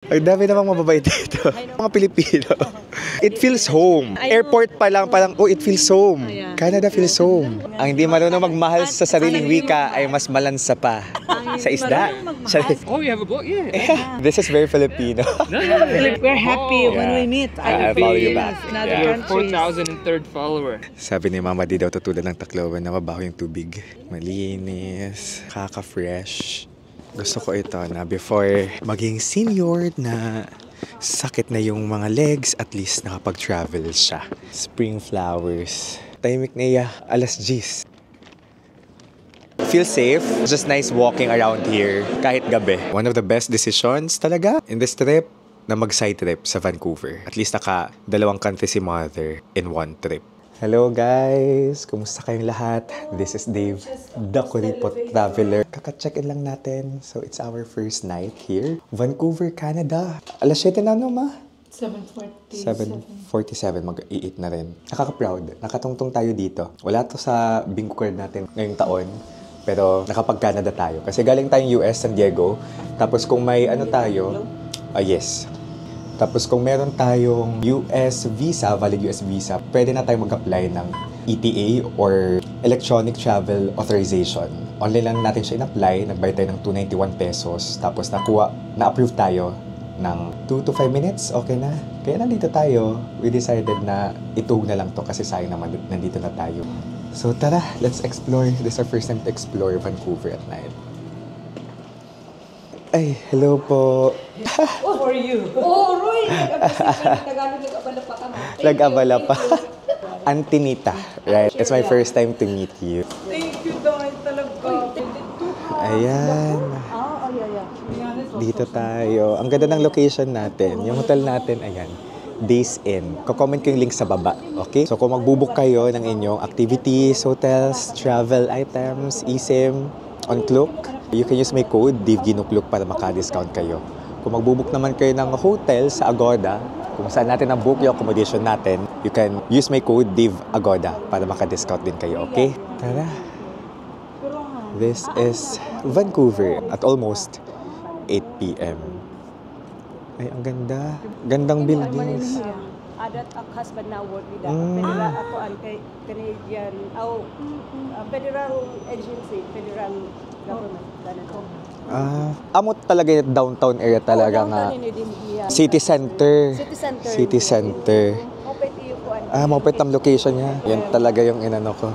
Ang dami namang mababait dito. Mga Pilipino. It feels home. Airport pa lang, parang, oh, it feels home. Canada feels home. Ang hindi marunong magmahal sa sariling wika ay mas malansa pa sa isda. Oh, you have a book? Yeah. This is very Filipino. We're happy when we meet. I'll follow you back. Your 4,003rd follower. Sabi ni Mama, di daw tutulad ng Tacloban na mabaho yung tubig. Malinis, kaka-fresh. Gusto ko ito na before maging senior na sakit na yung mga legs, at least nakapag-travel siya. Spring flowers. Tahimik na iya, alas 10. Feel safe. Just nice walking around here kahit gabi. One of the best decisions talaga in this trip na mag-side trip sa Vancouver. At least naka dalawang country si Mother in one trip. Hello guys! Kumusta kayong lahat? This is Dave, the Kuripot Traveler. Kaka-check-in lang natin. So it's our first night here. Vancouver, Canada. Alas 7 na, no, ma? 7:47. Mag-i-8 na rin. Nakaka-proud. Nakatungtong tayo dito. Wala to sa bingo card natin ngayong taon. Pero nakapag-Canada tayo. Kasi galing tayong US, San Diego. Tapos kung may ano tayo, yes. Tapos kung meron tayong US visa, valid US visa, pwede na tayo mag-apply ng ETA or Electronic Travel Authorization. Online lang natin siya in-apply, nagbayad tayo ng 291 pesos. Tapos na-approve tayo ng 2 to 5 minutes, okay na. Kaya nandito tayo, we decided na ituhog na lang to kasi sayang naman nandito na tayo. So tara, let's explore. This is our first time to explore Vancouver at night. Ay, hello po. Oh, for you. Oh, Roy! Tagalog, nag-abala pa ka mo. Nag-abala pa. Antinita, right? It's my first time to meet you. Thank you, Don. Talaga. Ayan. Dito tayo. Ang ganda ng location natin. Yung hotel natin, ayan. Days Inn. Ko-comment ko yung link sa baba. Okay? So kung mag-book kayo ng inyong activities, hotels, travel items, eSIM, on Klook, you can use my code DAVEGINUKLOK para maka-discount kayo. Kung mag-book naman kayo ng hotel sa Agoda, kung saan natin na-book yung accommodation natin, you can use my code DAVEAGODA para maka-discount din kayo, okay? Tara! This is Vancouver at almost 8 p.m. Ay, ang ganda. Gandang buildings. Adat ang husband na work with that. Federal ako ang Canadian, federal agency, federal government. Amot talaga yung downtown area talaga nga. City Center. City Center. Mapit ang location niya. Yan talaga yung inano ko.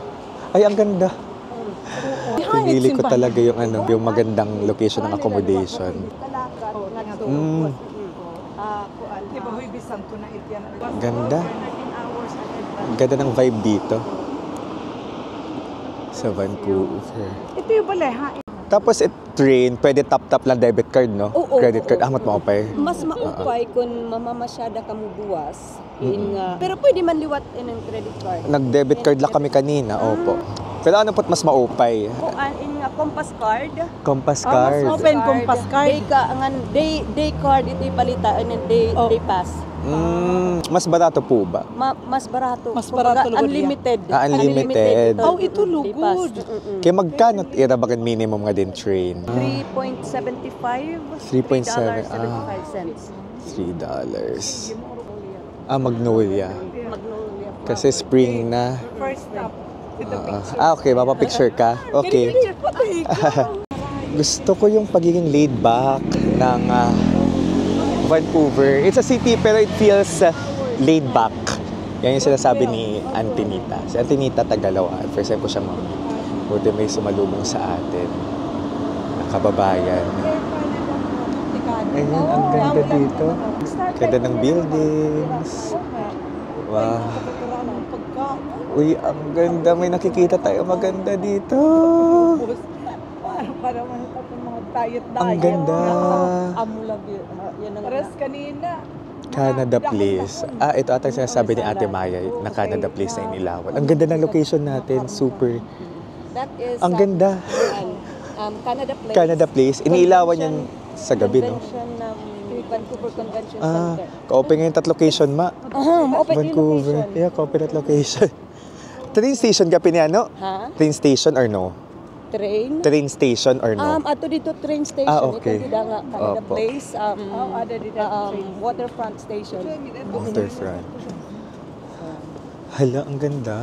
Ay, ang ganda. Pinili ko talaga yung yung magandang location ng accommodation. Ganda. Ganda ng vibe dito. Sa Vancouver. Ito yung baleha. Tapos train, pwede tap-tap lang debit card, no? Credit card. Amat maupay. Mas maupay kung mamamasyada ka mo buwas. Pero pwede man liwat ng credit card. Nag-debit card lang kami kanina, opo. Pero ano po't mas maupay? In Compass card. Compass card. Open Compass card. Day card ito ipalita and day pass. Mas barato po ba? Mas barato. Mas barato. Unlimited. Unlimited. Oh, ito lugod. Kaya magkano irabagan minimum nga din train? 3.75. $3.7. $3. Magnolia. Kasi spring na. First stop. Okay. Mapapicture ka? Okay. Gusto ko yung pagiging laid back ng Vancouver. It's a city pero it feels laid back. Yan yung sinasabi ni Antinita. Si Antinita Tagalaw. First time ko siya mamit. Buti may sumalubong sa atin. Nakababayan. Ayun, ang ganda dito. Ganda ng buildings. Wow. Uy, ang ganda. May nakikita tayo maganda dito. Para mga diet-diet. Ang ganda. Pares kanina. Canada Place. Ito ata sinasabi ni Ate Maya na Canada Place na inilawan. Ang ganda ng location natin. Super. That is Ang ganda. Canada Place. Iniilawan yan sa gabi, no? Vancouver Convention Center. Ka-open ngayon tat location, ma. Vancouver. Yeah, ka-open at location. Train station ka piniano? Ha? Train station or no? train. Train station or no? Ato dito train station. Ah, okay. Ito nga Canada Opo. Place. Waterfront station. Waterfront. Hala, ang ganda.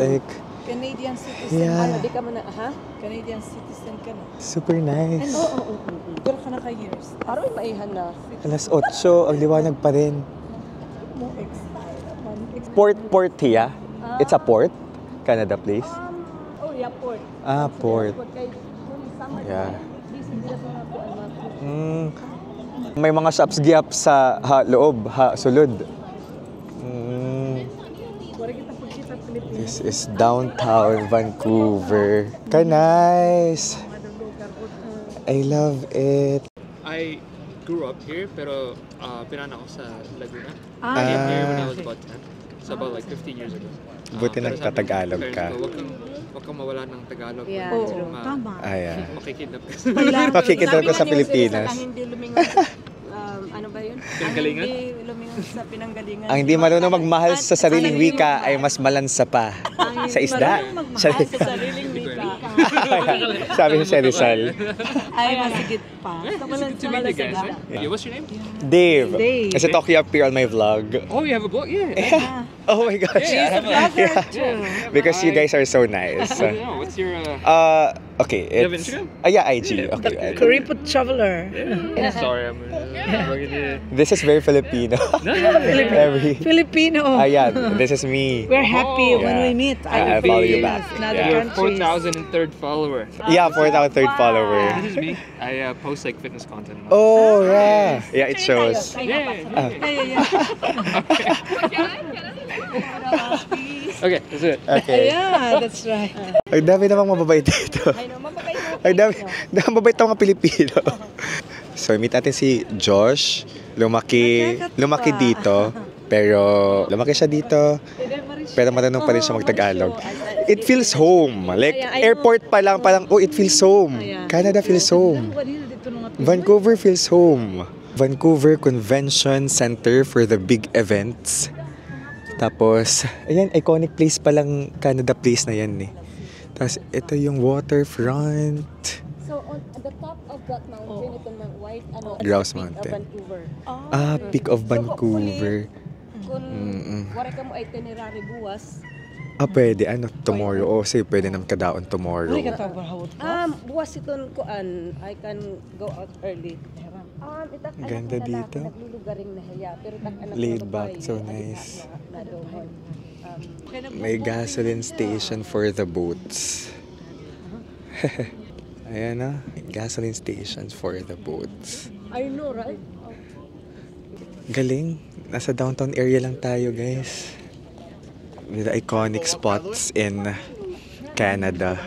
Like, Canadian citizen. yeah, Di ka man na, ha? Canadian citizen ka na. super nice. Pero ka na ka years. Aroy maihan na. Alas 8, ang liwanag pa rin. Mo exile naman. Port here? It's a port? Canada Place? Yeah, port. Ah, port. Kay kung summer Yeah. busy sila sa mga kuan Mm. May mga shops gyap sa loob, sulod. Mm. This is downtown Vancouver. Nice. I love it. I grew up here, pero pinana ko sa Laguna. Ah. I came here when I was about 10. So about like 15 years ago. Buti Pero sabi ng nagtatagalog parents ka. ko, Huwag kang mawala ng Tagalog. Yeah, Oo, tama. Ayan. Makikidnap ka. Makikita ko sa Pilipinas. Ang hindi lumingon sa, ano ba yun? Pinanggalingan? Ang hindi lumingon sa pinanggalingan. Ang hindi marunong magmahal sa sariling wika ay mas malansa pa sa isda. Sa sariling wika. Sabi ni Rizal. Ay, masigit pa. Good to meet you guys. Yeah, what's your name? Dave. Dave. Kasi talk you appear on my vlog. Oh, you have a book? Yeah. Oh my gosh. Because you guys are so nice. I don't know. What's your... Okay. You have It's, Instagram? yeah, IG. Okay. Kuripot traveler. Sorry, I'm... This is very Filipino. Every. Filipino. Ayan, this is me. We're happy when Yeah. we meet. I follow you back. In other Yeah. You're countries. 4,003rd follower. Yeah, 4,000 follower. This is me. I post like fitness content. Oh, yeah. Yeah, it shows. Yeah. Yeah. Okay, that's it. Okay. Yeah, that's right. Ang dami namang mababait dito. Ang dami mababait ng mga Pilipino. So, meet natin si Josh. Lumaki dito. Pero, lumaki siya dito. Pero marunong pa rin siya mag-Tagalog. It feels home. Like, airport pa lang, parang, oh, it feels home. Canada feels home. Vancouver feels home. Vancouver Convention Center for the big events. Tapos, ayan, iconic place pa lang Canada Place na yan eh. Tapos, ito yung waterfront. So, on the top of that mountain, ito ng white, Grouse Peak of Mountain. Vancouver. Peak of Vancouver. Kung wala ka mo itinerary buwas, Pwede, tomorrow. Kasi pwede naman kadaon tomorrow. buwas iton kuan, I can go out early. Ganda dito. Naglulugaring na hiya, pero anak Laid back, so nice. May gasoline station for the boats. Ayan na, gasoline stations for the boats. I know, right? Galing. Nasa downtown area lang tayo, guys. With the iconic spots in Canada.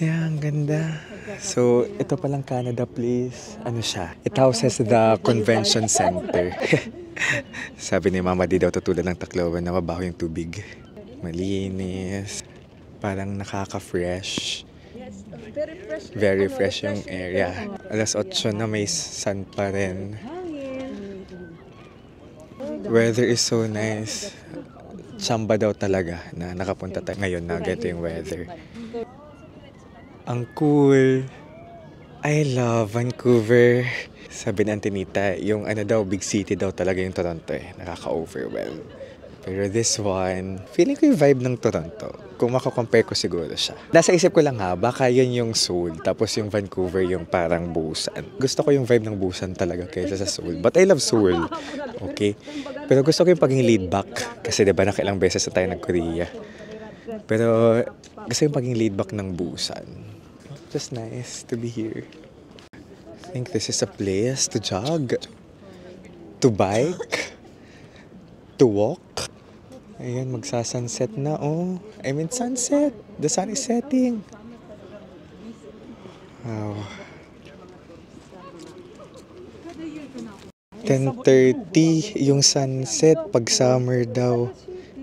Yeah, ang ganda. So, ito palang Canada Place. Ano siya? It houses the convention center. Sabi ni Mama, di daw tutulad ng Tacloban na mabaho yung tubig. Malinis. Parang nakaka-fresh. Very fresh. Very fresh yung area. Alas 8 na may sun pa rin. Weather is so nice. Chamba daw talaga na nakapunta tayo ngayon na ganito yung weather. Ang cool. I love Vancouver. Sabi ni Antonita, yung big city daw talaga yung Toronto eh. Nakaka-overwhelm. Pero this one, feeling ko yung vibe ng Toronto. Kung makakompare ko siguro siya. Nasa isip ko lang baka yun yung Seoul. Tapos yung Vancouver yung parang Busan. Gusto ko yung vibe ng Busan talaga kaysa sa Seoul. But I love Seoul. Okay? Pero gusto ko yung paging laid back. Kasi diba nakailang beses na tayo nag-Korea. Pero gusto yung paging laid back ng Busan. Just nice to be here. I think this is a place to jog. To bike. To walk. Ayan, magsa-sunset na, oh. I mean, sunset. The sun is setting. Wow. 10:30 yung sunset. Pag summer daw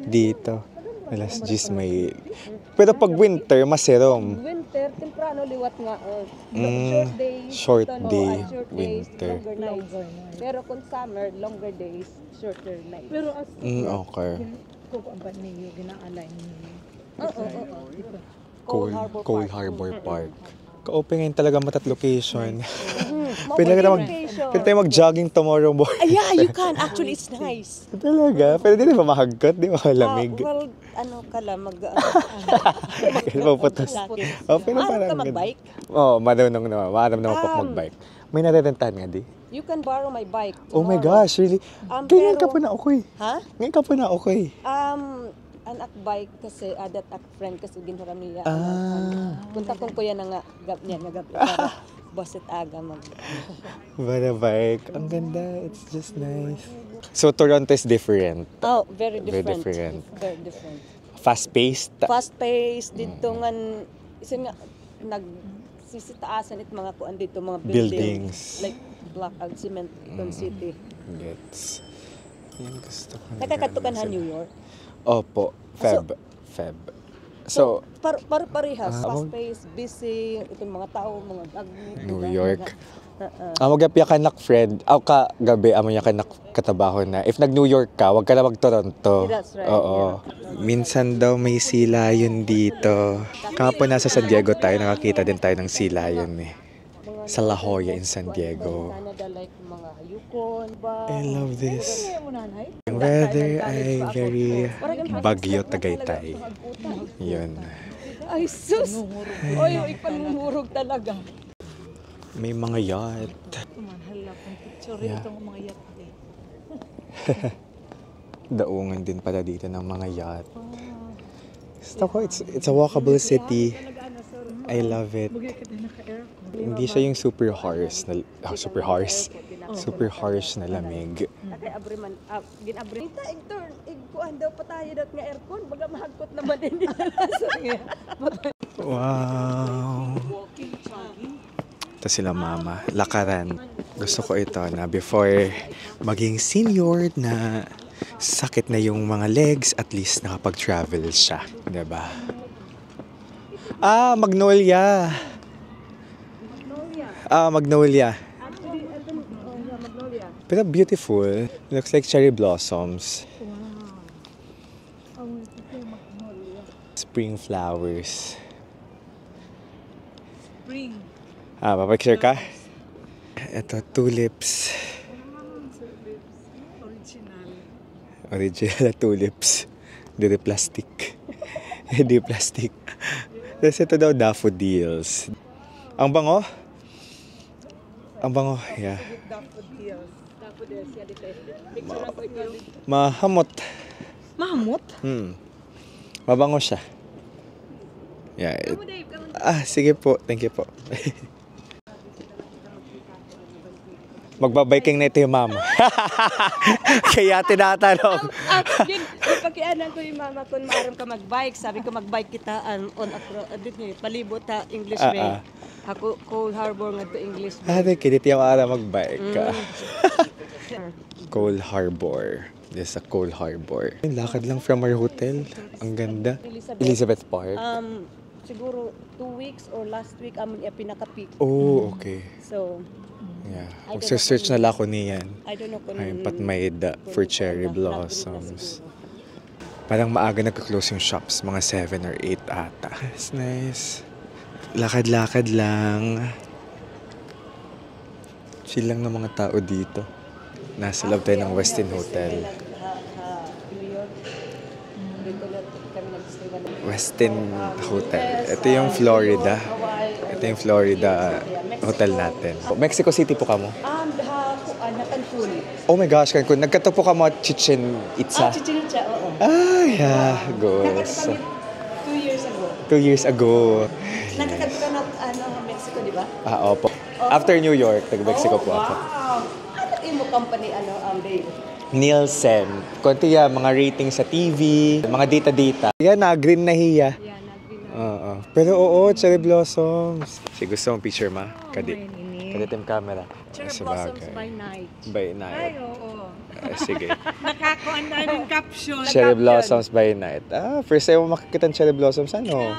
dito. Alas 10 may... Pero pag winter, maserom. Winter, temprano liwat nga. Short day, short days, winter. longer nights. Pero kung summer, longer days, shorter nights. Pero as Okay. kung ba niyo ginaalay niyo. Oo. Cold Harbor Park. Ka-open ngayon talaga matat location. Mo Pwede ba na location? pwede tayo mag-jogging tomorrow morning. Yeah, you can. Actually, it's nice. Talaga? Pero di ba mahagkat? Di ba malamig? Well, ano ka lang, Kasi maputos. Oh, pero Maaram parang ka mag-bike? Oo, marunong naman. Maaram naman po mag-bike. May narerentahan nga di? You can borrow my bike Oh my tomorrow. gosh, really? Ngayon ka pero- pa na ako eh. Ha? Ngayon ka pa na ako eh. Anak bike kasi, adat ak friend kasi ginhuram niya. Punta kong kuya na nga, niya nga gabi para bosit aga mag. Bada bike. Ang ganda. It's just nice. So, Toronto is different. Oh, very Very different. different. Very different. Fast-paced. Fast paced dito ngan isa nga nagsisitaasan it mga kuan dito mga Buildings. like block and cement itong city. Gets. Yan gusto ko. Nakakatukan ha New York. Opo. Feb. So, Parehas, fast paced, busy, itong mga tao, mga New York. Magapya ka nak friend. Ka gabi amaya ka nak katabaho na. If nag New York ka, wag ka na mag Toronto. That's right, Oo. Minsan daw may silayon dito. Kapon nasa San Diego tayo, nakakita din tayo ng silayon eh. Sa La Jolla in San Diego. Canada like mga Yukon ba? I love this. Ang weather ay very Bagyo Tagaytay. Yun. Ay sus. Oy, ipanumurog talaga. May mga yacht. Yeah. Daungan din pala dito ng mga yacht. Gusto ko, it's a walkable city. I love it. Hindi siya yung super harsh na lamig. Kay Abriman, ginabri. Ita igturn, igkuan daw pa tayo dat nga aircon, baga mahagkot naman din dito. Wow. Ito sila mama, lakaran. Gusto ko ito na before maging senior na sakit na yung mga legs, at least nakapag-travel siya. Diba? Magnolia. Magnolia. Pero beautiful. Looks like cherry blossoms. Spring flowers. Papicture ka? Ito, tulips. Original tulips. Hindi plastic. Hindi plastic. Tapos ito daw, daffodils. Ang bango? Ang bango, yeah. Mahamot. Mahamot? Mabango siya. Yeah. Sige po. Thank you po. Magbabiking na ito yung mama. Kaya tinatanong. Pakianan ko yung mama ko, maaram ka mag-bike. Sabi ko mag-bike kita palibot ha, English way. Ako, Cold Harbor nga to English way. Kinit yung ara mag-bike ka. Cold Harbor. This is a Cold Harbor. Lakad lang from our hotel. Ang ganda. Elizabeth Park. Siguro 2 weeks or last week amin pinaka-peak. Oh, okay. So, Yeah. Magsa-search na lang ako niyan. I don't know kung I'm patmayda for cherry blossoms. Parang maaga nagka-close yung shops. Mga 7 or 8 ata. It's nice. Lakad-lakad lang. Chill lang ng mga tao dito. Nasa loob tayo ng Westin Hotel. Westin Hotel. Ito yung Florida. Ito yung Florida hotel natin. Mexico City po kamo? Cancun. Oh my gosh, Cancun. Nagkatagpo ka mo at Chichen Itza. Chichen Itza, oo. Yeah. Goes. Nakita kami 2 years ago. 2 years ago. Nakita ka na Mexico, di ba? Opo. After New York, nag-Mexico po ako. Wow! Ano mo company, babe? Nielsen. Konti mga rating sa TV, mga data-data. Yan na, green na hiya. Oo. Pero oo, cherry blossoms. Gusto mong picture ma? Kadit. Kadit yung camera. Cherry blossoms by night. By night. Oo. Sige. Nakakuan na yung caption. Cherry blossoms by night. First time mo makikita ng cherry blossoms, ano?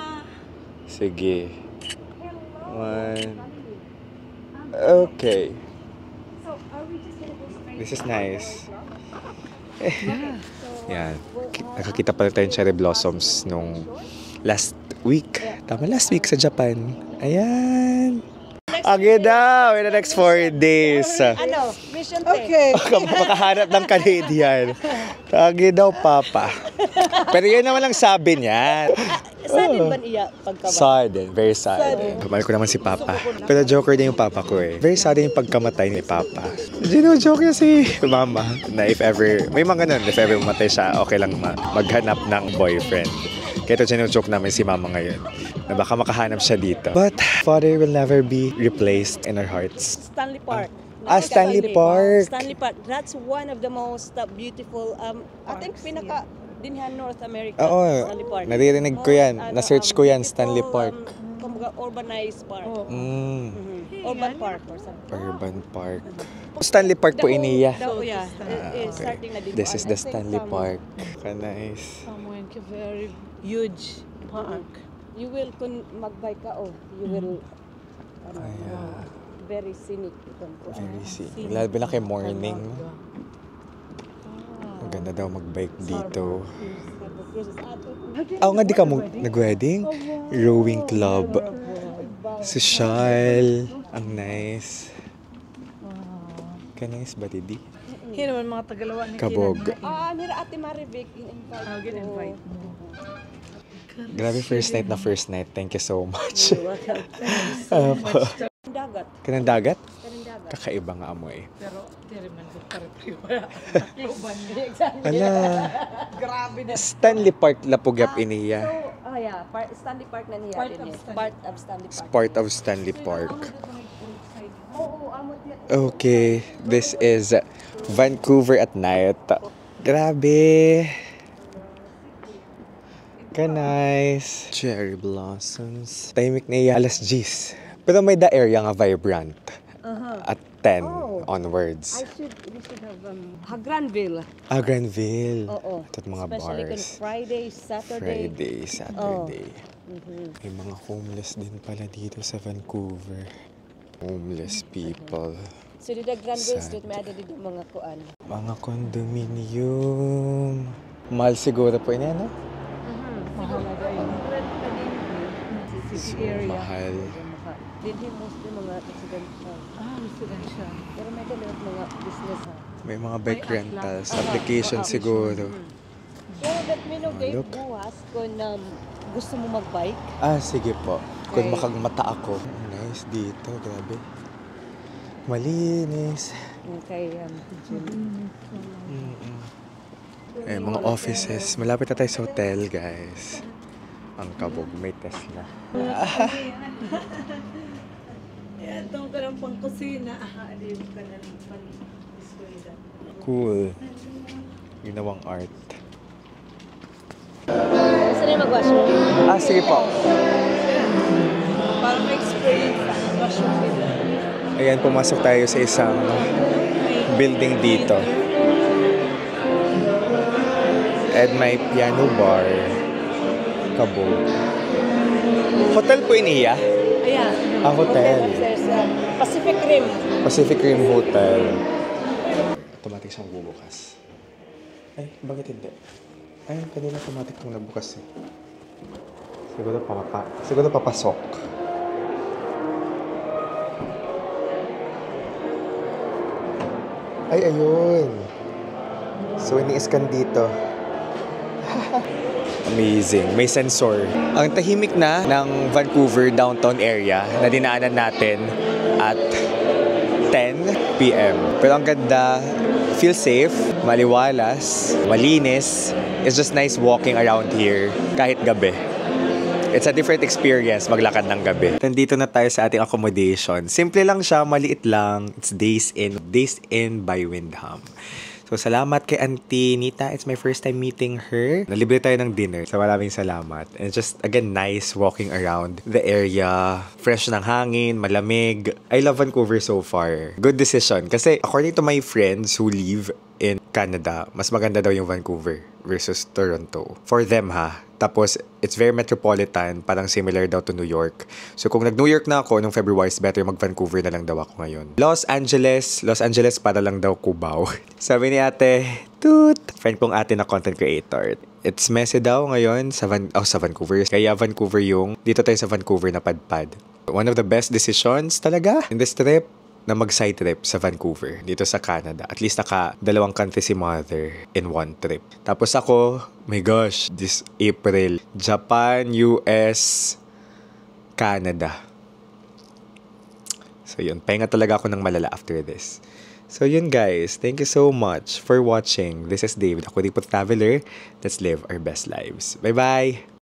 Sige. 1. Okay. This is nice. Yan. Nakakita pala tayo ng cherry blossoms nung last week. Tama, last week sa Japan. Ayan. Okay daw, in the next 4 days. Ano? Mission trip. Okay. Makahanap ng Canadian. Tagi daw, Papa. Pero yun naman ang sabi niya. Sudden ba niya pagkaba? Sudden, very sudden. Mahal ko naman si Papa. Pero joker din yung Papa ko eh. Very sudden yung pagkamatay ni Papa. Joke niya si Mama. Na if ever, may mga ganun, if ever matay siya, okay lang maghanap ng boyfriend. Kaya ito joke namin si Mama ngayon. Na baka makahanap siya dito. But Father will never be replaced in our hearts. Stanley Park. Stanley Park. Stanley Park. That's one of the most beautiful, I think pinaka dinhan North America. Oo, Stanley Park. naririnig ko yan. Na-search ko yan, Stanley Park. Kumbaga urbanized park. Urban park or something. Urban Park. Stanley Park po iniya. Yeah, starting na dito. This is the Stanley Park. Nice. Very huge park. You will, kung mag-bike ka, you will, Ayan. very scenic. Very scenic. Lalo na kay morning. Ang ganda daw mag-bike dito. Nga, di ka nag-wedding? Rowing club. Social. Ang nice. Ka-nice ba, Didi? Hindi naman mga Tagalawa ni Kabog. Mira Ate Marivic, in-invite ko. Invite mo. Grabe first night. Thank you so much. Dagat. Kanang dagat? Kanang dagat. Kakaiba nga amoy. Pero, hindi man ko pare-pareho. Takloban niya. Ala, Grabe na. Stanley Park Lapugyap iniya. Stanley Park na niya. Part of Part of Stanley Park. Part of Stanley Park. Oo, amot yan. Okay, this is Vancouver at night. Grabe. Ka-nice. Cherry blossoms. Tahimik na iya, alas 10. Pero may the area nga vibrant. At 10 onwards. We should have Granville. Granville. Oo. At mga Especially bars. kung Friday, Saturday. Saturday. May mga homeless din pala dito sa Vancouver. Homeless people. So dito Granville Sad. Street, may ada dito mga kuan. Mga condominium. Mahal siguro po yun, no? Mahalaga yun. City area. Mahal. Dito mostly mga residential. Residential. Pero may dalawang mga business. May mga bike rentals, application siguro. Pero that me no day Look. buwas kung gusto mo mag-bike. Sige po. Kung Okay. makagmata ako. Nice dito, grabe. Malinis. Okay, Mga offices. Malapit na tayo sa hotel, guys. Ang kabog, may Tesla. Itong ka ng pangkusina. Cool. Ginawang art. Gusto niyo mag-washroom? Sige po. Para ma-experience ang washroom nila. Ayan, pumasok tayo sa isang building dito. And may piano bar. Kabog. Hotel po iniya? Ayan. Hotel. There's Pacific Rim. Pacific Rim Hotel. Automatic siyang bubukas. Ay, bakit hindi? Ay, kanina automatic itong nabukas eh. Siguro papasok. Ay, ayun. So, ini-scan dito. Amazing. May sensor. Ang tahimik na ng Vancouver downtown area na dinaanan natin at 10 p.m. Pero ang ganda, feel safe, maliwalas, malinis. It's just nice walking around here kahit gabi. It's a different experience maglakad ng gabi. Nandito na tayo sa ating accommodation. Simple lang siya, maliit lang. It's Days Inn by Windham. So, salamat kay Auntie Nita. It's my first time meeting her. Nalibre tayo ng dinner. So, maraming salamat. And just, again, nice walking around the area. Fresh ng hangin, malamig. I love Vancouver so far. Good decision. Kasi, according to my friends who live in Canada, mas maganda daw yung Vancouver versus Toronto. For them, ha. Tapos, it's very metropolitan, parang similar daw to New York. So, kung nag-New York na ako nung February, it's better mag-Vancouver na lang daw ako ngayon. Los Angeles para lang daw Cubao. Sabi ni ate, Toot! Friend kong ate na content creator. It's messy daw ngayon sa Vancouver. Kaya Vancouver yung, dito tayo sa Vancouver na padpad. One of the best decisions talaga in this trip na mag-side trip sa Vancouver, dito sa Canada. At least dalawang country si mother in one trip. Tapos ako, my gosh, this April, Japan, US, Canada. So yun, pahinga talaga ako ng malala after this. So yun guys, thank you so much for watching. This is David, ako Dipot Traveler. Let's live our best lives. Bye-bye!